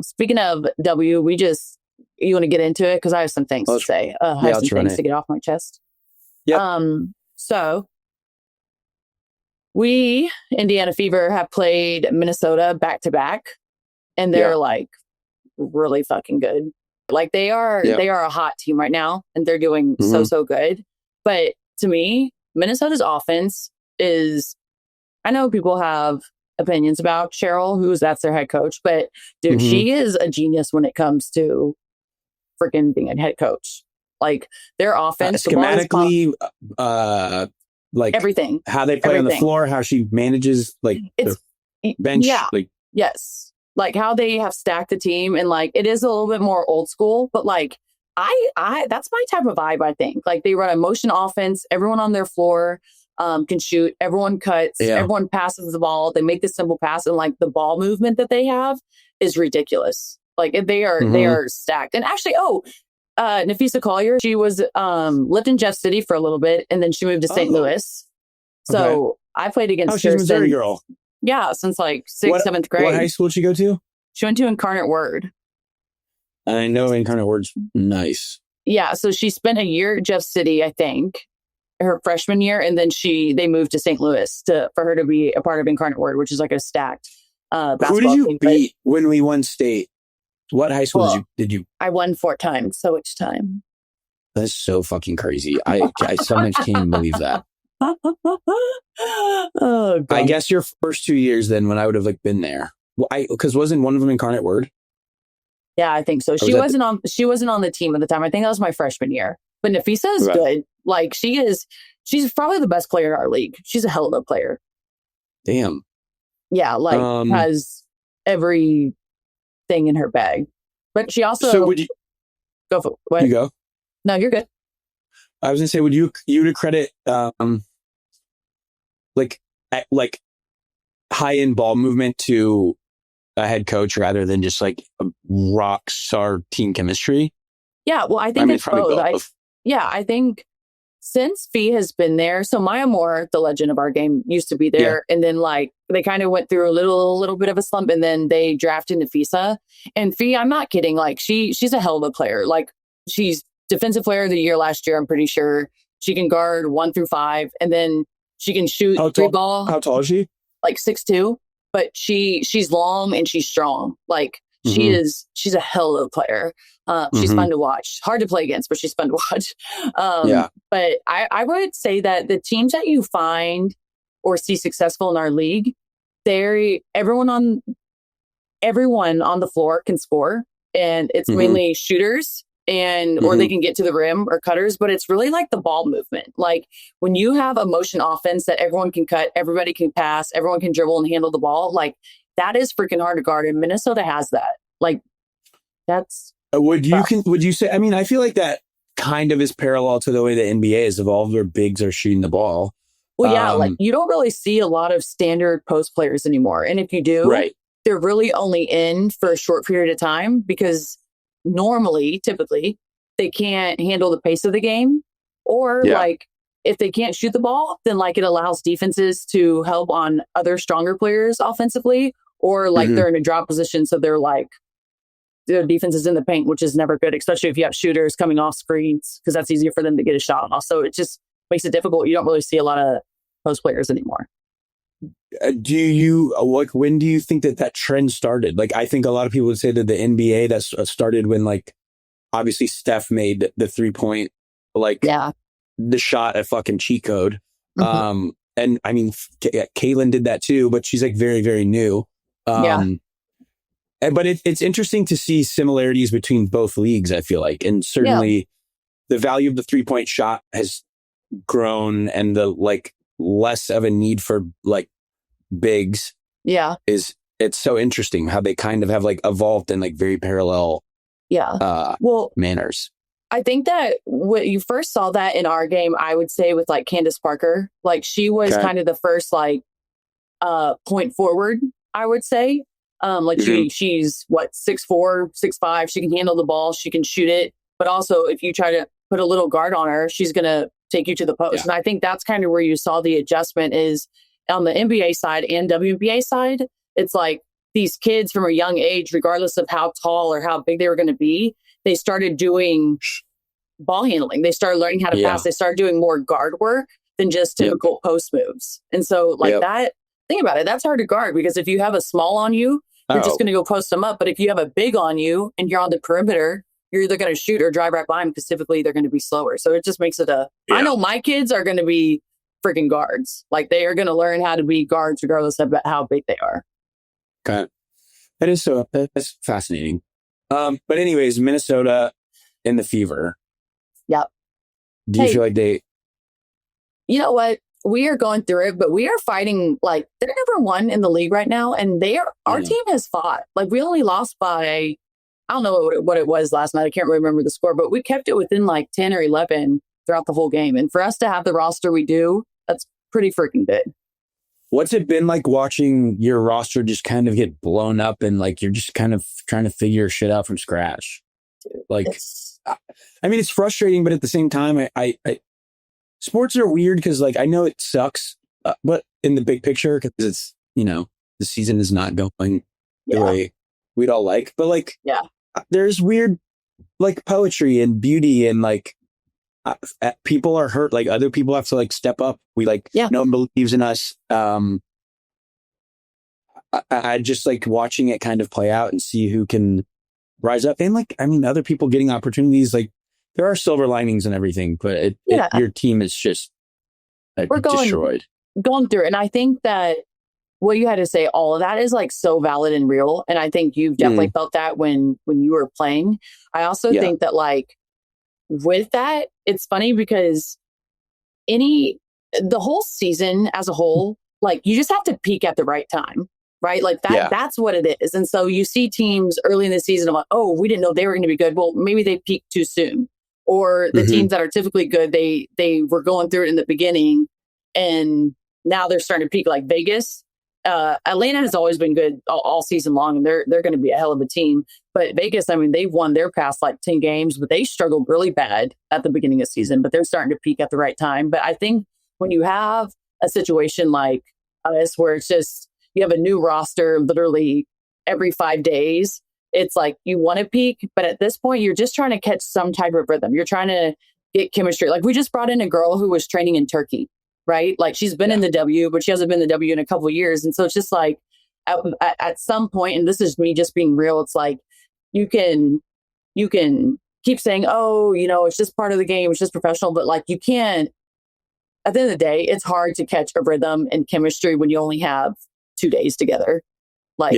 speaking of W, you want to get into it? Because I have some things to say. I have some things to get off my chest. Yep. So we, Indiana Fever, have played Minnesota back to back, and they're like really fucking good. Like they are a hot team right now, and they're doing so good. But to me, Minnesota's offense is, I know people have opinions about Cheryl, that's their head coach, but dude, she is a genius when it comes to freaking being a head coach. Like their offense, schematically, like everything, how they play on the floor, how she manages like the bench, yes, like how they have stacked the team, and like it is a little bit more old school, but like I that's my type of vibe. I think like they run a motion offense. Everyone on their floor can shoot. Everyone cuts. Everyone passes the ball. They make the simple pass, and like the ball movement that they have is ridiculous. Like they are stacked. And actually, Napheesa Collier, she was lived in Jeff City for a little bit, and then she moved to St. Louis. So I played against her. She's a Missouri girl. Yeah, since like 6th, 7th grade. What high school did she go to? She went to Incarnate Word. I know Incarnate Word's nice. Yeah, so she spent a year at Jeff City, I think, her freshman year, and then they moved to St. Louis for her to be a part of Incarnate Word, which is like a stacked basketball team. Who did you beat when we won state? What high school did you? I won 4 times, so each time. That's so fucking crazy. I sometimes can't even believe that. Oh, God. I guess your first 2 years then, when I would have like been there. Well, because wasn't one of them Incarnate Word? Yeah, I think so. She wasn't on the team at the time. I think that was my freshman year. But Napheesa is good. Like she's probably the best player in our league. She's a hell of a player. Damn. Yeah, like has everything in her bag. But she also. So would you go for what? You go? No, you're good. I was gonna say, would you to credit like high end ball movement to a head coach rather than just like a rock star team chemistry? Yeah, well, I think it's both. I think since Fee has been there, so Maya Moore, the legend of our game, used to be there, and then like they kind of went through a little bit of a slump, and then they drafted Napheesa. And Fee, I'm not kidding, like she's a hell of a player. Like she's defensive player of the year last year, I'm pretty sure. She can guard 1 through 5, and then she can shoot 3 ball. How tall is she? Like 6'2", but she's long and she's strong. Like she's a hell of a player. She's fun to watch. Hard to play against, but she's fun to watch. But I would say that the teams that you find or see successful in our league, everyone on the floor can score, and it's mainly shooters or they can get to the rim or cutters, but it's really like the ball movement. Like when you have a motion offense that everyone can cut, everybody can pass, everyone can dribble and handle the ball, like that is freaking hard to guard, and Minnesota has that. Like that's would you say, I mean, I feel like that kind of is parallel to the way the NBA has evolved, where bigs are shooting the ball. Well, yeah, like you don't really see a lot of standard post players anymore, and if you do, they're really only in for a short period of time because typically, they can't handle the pace of the game, or like if they can't shoot the ball, then like it allows defenses to help on other stronger players offensively, or like they're in a drop position, so they're like their defense is in the paint, which is never good, especially if you have shooters coming off screens, because that's easier for them to get a shot off. So it just makes it difficult. You don't really see a lot of post players anymore. When do you think that trend started? Like, I think a lot of people would say that the NBA that started when, like, obviously Steph made the 3-point, like, the shot at fucking cheat code. And I mean, Caitlin did that too, but she's like very, very new. But it's interesting to see similarities between both leagues, I feel like. And certainly the value of the 3-point shot has grown, and the like less of a need for like bigs it's so interesting how they kind of have like evolved in like very parallel manners. I think that when you first saw that in our game, I would say with like Candace Parker, like she was kind of the first like point forward, I would say. Like she's what, 6'4", 6'5", she can handle the ball, she can shoot it, but also if you try to put a little guard on her, she's gonna take you to the post. And I think that's kind of where you saw the adjustment is on the NBA side and WNBA side. It's like these kids from a young age, regardless of how tall or how big they were going to be, they started doing ball handling. They started learning how to pass. They started doing more guard work than just typical post moves. And so that, think about it, that's hard to guard, because if you have a small on you, you're just going to go post them up. But if you have a big on you and you're on the perimeter, you're either going to shoot or drive right by them, because typically they're going to be slower. So it just makes it I know my kids are going to be freaking guards. Like, they are going to learn how to be guards regardless of how big they are. Okay. That's fascinating. But anyways, Minnesota and the Fever. Yep. Do you feel like they... You know what? We are going through it, but we are fighting. Like, they're number one in the league right now, and our team has fought. Like, we only lost by, I don't know what it was last night. I can't remember the score, but we kept it within like 10 or 11 throughout the whole game. And for us to have the roster we do, that's pretty freaking good. What's it been like watching your roster just kind of get blown up, and like you're just kind of trying to figure shit out from scratch? Dude, like, I mean, it's frustrating, but at the same time, I sports are weird, because like I know it sucks, but in the big picture, because it's, the season is not going the way we'd all like. But like, there's weird like poetry and beauty, and like people are hurt. Like, other people have to like step up. We no one believes in us. I just like watching it kind of play out and see who can rise up. And like, I mean, other people getting opportunities. Like, there are silver linings and everything, but your team is just destroyed. Going through it. And I think that what you had to say, all of that is like so valid and real. And I think you've definitely felt that when you were playing. I also think that like with that, it's funny because the whole season as a whole, like, you just have to peak at the right time, right? Like that's what it is. And so you see teams early in the season, like, oh, we didn't know they were going to be good. Well, maybe they peaked too soon. Or the teams that are typically good, they were going through it in the beginning, and now they're starting to peak, like Vegas. Atlanta has always been good all season long, and they're going to be a hell of a team. But Vegas, I mean, they've won their past like 10 games, but they struggled really bad at the beginning of the season, but they're starting to peak at the right time. But I think when you have a situation like us, where it's just, you have a new roster literally every 5 days, it's like you want to peak, but at this point, you're just trying to catch some type of rhythm. You're trying to get chemistry. Like, we just brought in a girl who was training in Turkey, right? Like, she's been in the W, but she hasn't been in the W in a couple of years. And so it's just like at some point, and this is me just being real, it's like you can keep saying, oh, it's just part of the game, it's just professional, but like, you can't. At the end of the day, it's hard to catch a rhythm and chemistry when you only have 2 days together. Like,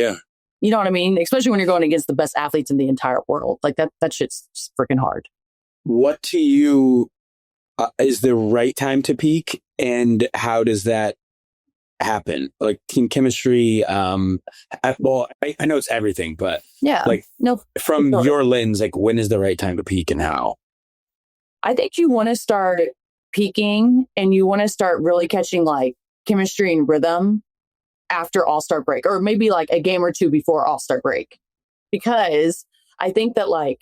you know what I mean? Especially when you're going against the best athletes in the entire world. Like, that shit's freaking hard. What to you is the right time to peak, and how does that happen? Like, team chemistry, well, I know it's everything, but from your lens, like, when is the right time to peak and how? I think you want to start peaking, and you want to start really catching like chemistry and rhythm after All-Star break, or maybe like a game or two before All-Star break, because I think that like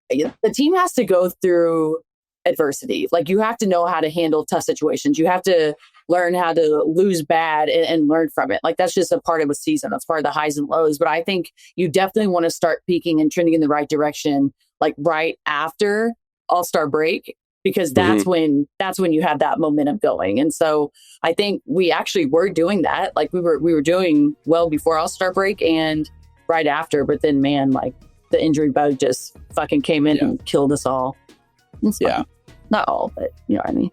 the team has to go through adversity. Like, you have to know how to handle tough situations. You have to learn how to lose bad and learn from it. Like, that's just a part of a season. That's part of the highs and lows. But I think you definitely want to start peaking and trending in the right direction, like right after All-Star break, because that's when you have that momentum going. And so I think we actually were doing that. Like, we were doing well before All-Star break and right after, but then, man, like, the injury bug just fucking came in and killed us all. Not all, but you know what I mean.